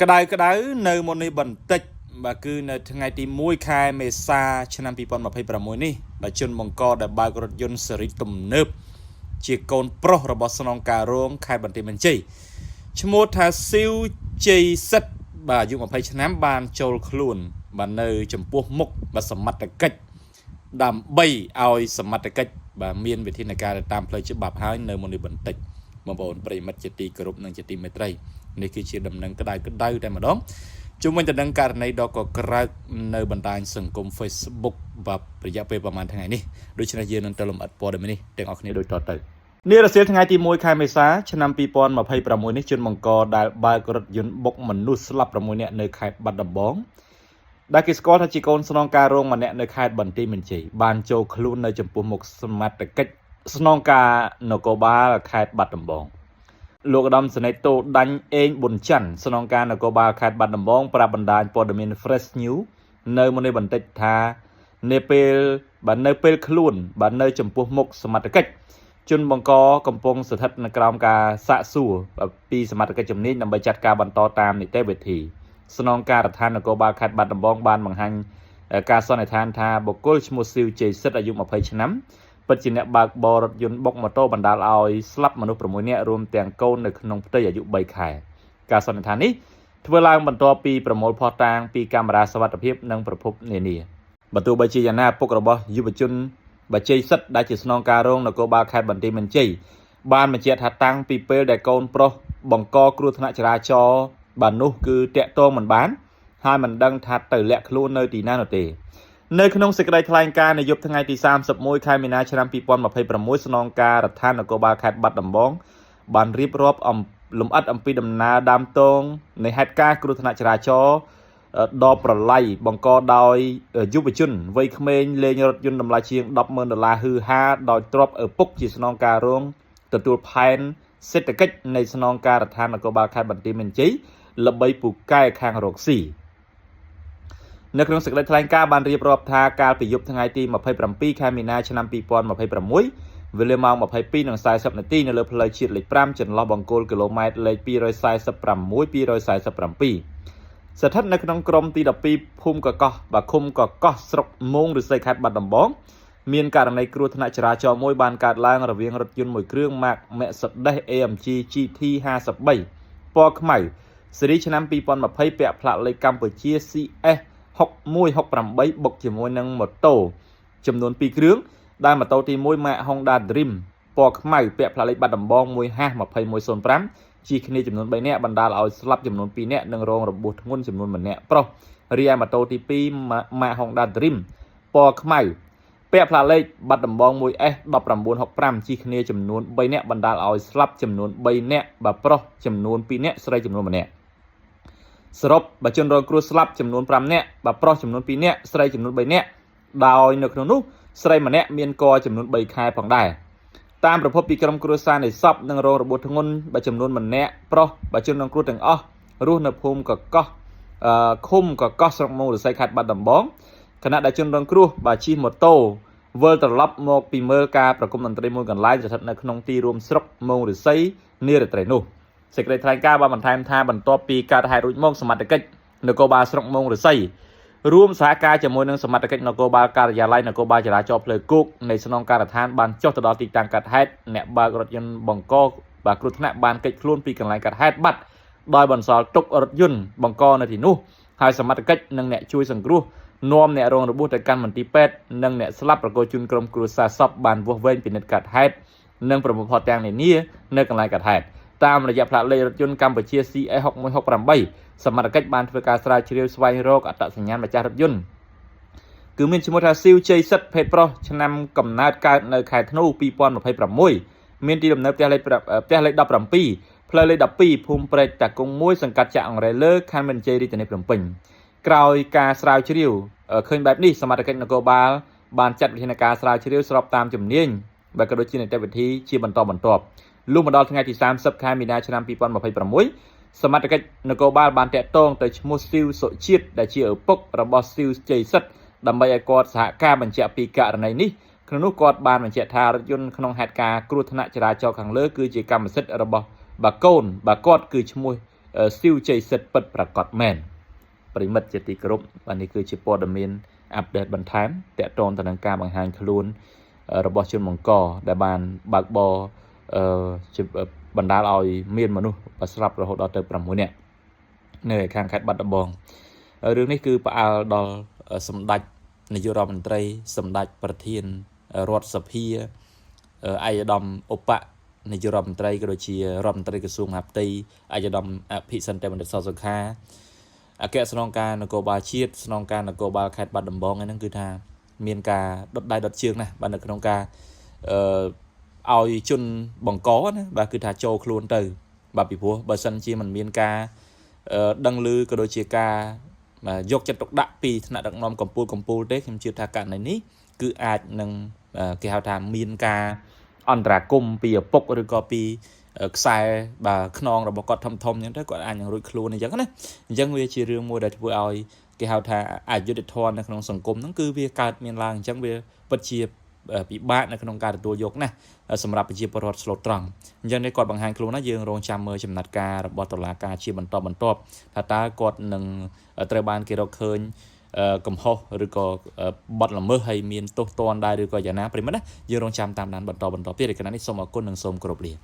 ក្តៅនៅមុននេះបន្តិចបាទគឺនៅថ្ងៃទី1ខែមេសាឆ្នាំ2026នេះបាទជនបង្កដែលបើករថយន្តសេរីទំនើបជាកូនប្រុសរបស់ស្នងការរងខេត្តបន្ទាយមានជ័យឈ្មោះថាស៊ីវជ័យសិទ្ធបាទអាយុ20ឆ្នាំបានចូលខ្លួនបាទនៅចំពោះមុខបាទសមត្ថកិច្ចដើម្បីឲ្យសមត្ថកិច្ចបាទមានវិធានការតាមផ្លូវច្បាប់ហើយនៅមុននេះបន្តិចបងប្អូនប្រិមិត្តជាទីគោរពនិងជាទីមេត្រីនេះគឺជាដំណឹងក្តៅតែម្ដងជុំវិញដំណឹងករណីដ៏កក្រើកនៅបណ្ដាញសង្គម Facebook បាទរយៈពេលប្រហែលថ្ងៃនេះដូច្នេះយើងនឹងទៅលំអិតព័ត៌មាននេះទាំងអស់គ្នាដូចតទៅនារសៀលថ្ងៃទី1ខែមេសាឆ្នាំ2026នេះជនបង្កដែលបើករថយន្តបុកមនុស្សស្លាប់6នាក់នៅខេត្តបាត់ដំបងដែលគេស្គាល់ថាជាកូនស្នងការរងម្នាក់នៅខេត្តបន្ទាយមានជ័យបានចូលខ្លួននៅចំពោះមុខសមត្ថកិច្ចស្នងការនគរបាលខេត្តបាត់ដំបងលោកឧត្តមសេនីយ៍តូដាញ់អេងប៊ុនច័ន្ទស្នងការនគរបាលខេត្តបាត់ដំបងប្រាប់បណ្ដាញព័ត៌មាន Fresh News នៅមុននេះបន្តិចថានៅពេលខ្លួនបាននៅចំពោះមុខសមត្ថកិច្ចជនបង្កកំពុងស្ថិតនៅក្រោមការសាកសួរពីសមត្ថកិច្ចជំនាញដើម្បីចាត់ការបន្តតាមនីតិវិធីស្នងការដ្ឋាននគរបាលខេត្តបាត់ដំបងបានបង្ហាញការសន្និដ្ឋានថាបុគ្គលឈ្មោះស៊ីវជ័យសិទ្ធអាយុ20ឆ្នាំពិតជាអ្នកបើកបររថយន្តបុកម៉ូតូបណ្ដាលឲ្យស្លាប់មនុស្ស6នាក់រួមទាំងកូននៅក្នុងផ្ទៃអាយុ3ខែការសន្និដ្ឋាននេះធ្វើឡើងបន្ទាប់ពីប្រមូលភស្តុតាងពីកាមេរ៉ាសុវត្ថិភាពនិងប្រភពនានាបើទោះបីជាយ៉ាងណាពុករបស់យុវជនបច្ចេកសិទ្ធដែលជាស្នងការរងនគរបាលខេត្តបន្ទាយមានជ័យបានបញ្ជាក់ថាតាំងពីពេលដែលកូនប្រុសបង្កគ្រោះថ្នាក់ចរាចរណ៍បាននោះគឺតាក់ទងមិនបានហើយមិនដឹងថាទៅលាក់ខ្លួននៅទីណានោះទេនៅក្នុងសេចក្តីថ្លែងការណ៍នៅយប់ថ្ងៃទី31ខែមីនាឆ្នាំ2026ស្នងការដ្ឋាននគរបាលខេត្តបាត់ដំបងបានរៀបរាប់លម្អិតអំពីដំណើរដើមទងនៃហេតុការណ៍គ្រោះថ្នាក់ចរាចរណ៍ដ៏ប្រឡាយបង្កដោយយុវជនវ័យក្មេងលេងរថយន្តតម្លៃជាង$10,000ហឺហាដោយទ្រព្យឪពុកជាស្នងការរងទទួលផែនសេដ្ឋកិច្ចនៃស្នងការដ្ឋាននគរបាលខេត្តបន្ទាយមានជ័យល្បីពូកែខាងរកស៊ីនៅក្នុងសេចក្តីថ្លែងការណ៍បានរៀបរាប់ថាកាលពីយប់ថ្ងៃទី27ខែមីនាឆ្នាំ2026វេលាម៉ោង 22:40 នាទីនៅលើផ្លូវជាតិលេខ5ចន្លោះបង្គោលគីឡូម៉ែត្រលេខ246-247ស្ថិតនៅក្នុងក្រុមទី12ភូមិកកោះឃុំកកោះស្រុកមោងឫស្សីខេត្តបាត់ដំបងមានករណីគ្រោះថ្នាក់ចរាចរណ៍មួយបានកើតឡើងរវាងរថយន្តមួយគ្រឿងម៉ាក Mercedes AMG GT 53ពណ៌ខ្មៅស៊េរីឆ្នាំ2020ពាក់ផ្លាកលេខកម្ពុជា CS 6168បុកជាមួយនឹងម៉ូតូចំនួន2គ្រឿងដែលម៉ូតូទី1ម៉ាក Honda Dream ពណ៌ខ្មៅពាក់ផ្លាកលេខបាត់ដំបង 1H2105 ជិះគ្នាចំនួន3នាក់បណ្ដាលឲ្យស្លាប់ចំនួន2នាក់និងរងរបួសធ្ងន់ចំនួន1នាក់ប្រុសរីឯម៉ូតូទី2ម៉ាក Honda Dream ពណ៌ខ្មៅពាក់ផ្លាកលេខបាត់ដំបង 1S1965 ជិះគ្នាចំនួន3នាក់បណ្ដាលឲ្យស្លាប់ចំនួន3នាក់បាទប្រុសចំនួន2នាក់ស្រីចំនួន1នាក់សរុបបើជនរងគ្រោះស្លាប់ចំនួន5នាក់បាទប្រុសចំនួន2នាក់ស្រីចំនួន3នាក់ដោយនៅក្នុងនោះស្រីម្នាក់មានកចំនួន3ខែផងដែរតាមប្រភពពីក្រុមគ្រួសារនៃសពនិងរងរបួសធ្ងន់បើចំនួន1នាក់ប្រុសបើជនរងគ្រោះទាំងអស់រស់នៅភូមិកកោះឃុំកកោះស្រុកមោងឫស្សីខេត្តបាត់ដំបងខណៈដែលជនរងគ្រោះបាទជិះម៉ូតូវិលត្រឡប់មកពីមើលការប្រគំតន្ត្រីមួយកន្លែងស្ថិតនៅក្នុងទីរួមស្រុកមោងឫស្សីនារាត្រីនោះសេចក្តីថ្លែងការណ៍បានបន្ថែមថាបន្ទាប់ពីកើតហេតុរួចមកសមត្ថកិច្ចនគរបាលស្រុកមោងឫស្សីរួមសហការជាមួយនឹងសមត្ថកិច្ចនគរបាលការិយាល័យនគរបាលចរាចរណ៍ផ្លូវគោកនៃស្នងការដ្ឋានបានចុះទៅដល់ទីតាំងកើតហេតុអ្នកបើករថយន្តបង្កបាទគ្រោះថ្នាក់បានគេចខ្លួនពីកន្លែងកើតហេតុបាត់ដោយបន្សល់ទុករថយន្តបង្កនៅទីនោះហើយសមត្ថកិច្ចនិងអ្នកជួយសង្គ្រោះនាំអ្នករងរបួសទៅកាន់មន្ទីរពេទ្យនិងអ្នកស្លាប់ប្រកួតជូនក្រុមគ្រួសារសពបានវាស់វែងពិនិត្យកើតហេតុនិងប្រមូលភស្តុតាងនានានៅកន្លែងកើតហេតុតាមរយៈផ្លាកលេខរថយន្តកម្ពុជា CS 6168សមត្ថកិច្ចបានធ្វើការស្រាវជ្រាវស្វែងរកអត្តសញ្ញាណម្ចាស់រថយន្តគឺមានឈ្មោះថាស៊ីវជ័យសិទ្ធភេទប្រុសឆ្នាំកំណើតកើតនៅខែធ្នូ2026មានទីលំនៅផ្ទះលេខ17ផ្លូវលេខ12ភូមិព្រែកតាគង់1សង្កាត់ចាក់អង្រែលើខណ្ឌមានជ័យរាជធានីភ្នំពេញក្រោយការស្រាវជ្រាវឃើញបែបនេះសមត្ថកិច្ចនគរបាលបានចាត់វិធានការស្រាវជ្រាវស្របតាមជំនាញបើក៏ដូចជានីតិវិធីជាបន្តបន្ទាប់លុះមកដល់ថ្ងៃទី30ខែមីនាឆ្នាំ2026សមត្ថកិច្ចនគរបាលបានតាក់ទងទៅឈ្មោះស៊ីវសុជាតិដែលជាឪពុករបស់ស៊ីវជ័យសិទ្ធដើម្បីឲ្យគាត់សហការបញ្ជាក់ពីករណីនេះក្នុងនោះគាត់បានបញ្ជាក់ថារថយន្តក្នុងហេតុការណ៍គ្រោះថ្នាក់ចរាចរណ៍ខាងលើគឺជាកម្មសិទ្ធិរបស់បាកូនបាទគាត់គឺឈ្មោះ siêu chạy sật bậtประกอบแมนปริมัดเจติกรุบอันนี้คือชิปอดมินอัปเดตบรรทัดแต่ตอนตอนการบางหางขลุ่นระบบชนมังกรได้บานบากบชิบรรดาเอาเมียนมนุษย์ประสรับระหดดอเตอร์ประมุเนี่ยเนื่อยข้างขัดบัตรบองเรื่องนี้คือปอาดอลสมดัจในยุโรปมันตรีสมดัจประเทศรถสเพียไอดอมโอปะในยุโรปมันตรีก็โดยเชียรอบมันตรีกระทรวงมหาดไทยไอดอมพิสันเตมันเดสอสคาแกสนองการนโกบาชีตสนองการนโกบาขัดบัตรบองนั่นคือท่าเมียนกาดดได้ดดเชืองนะบันนกาเอาจุนบังก้อนะบาคือท่าโจครูนตือบาปีพัวบาสันชีมันเมียนกาดังลือก็โดยเชียกามายกจัตกดักปีถนัดดักนอมกอมปูเด็กเห็นชื่อทาการในนี้คืออาจนังเกี่ยวทางเมียนกาอันตรากมปีปกหรือก็ปีสายบาขนองเราบอกกอดทมอย่างนั้นก็อ่านอย่างรุ่ยครูในอย่างนั้นยังเวียชีเรื่องมัวได้ที่เอาเกี่ยวทางอายุเดทอนในขนมสังคมนั่นคือเวียการเมียนลางจังเวียปัจเจียปีบ้านในขนมการตัวยกนะสำหรับปัจเจียปรดสลดตรังยังในกอดบางหางครูนะยังโรงจำเมื่อจำนัดการบอตลาการเชียบรรทบถ้าตากอดหนึ่งตระบานเกี่ยวกับเคินกำฮอหรือก็บอดละเมื่อให้เมียนตัวตอนได้หรือก็อย่างนั้นปริมาณนะยังโรงจำตามนั้นบรรทบเพื่อในขณะนี้สมก้นหนึ่งสมกรบเรียน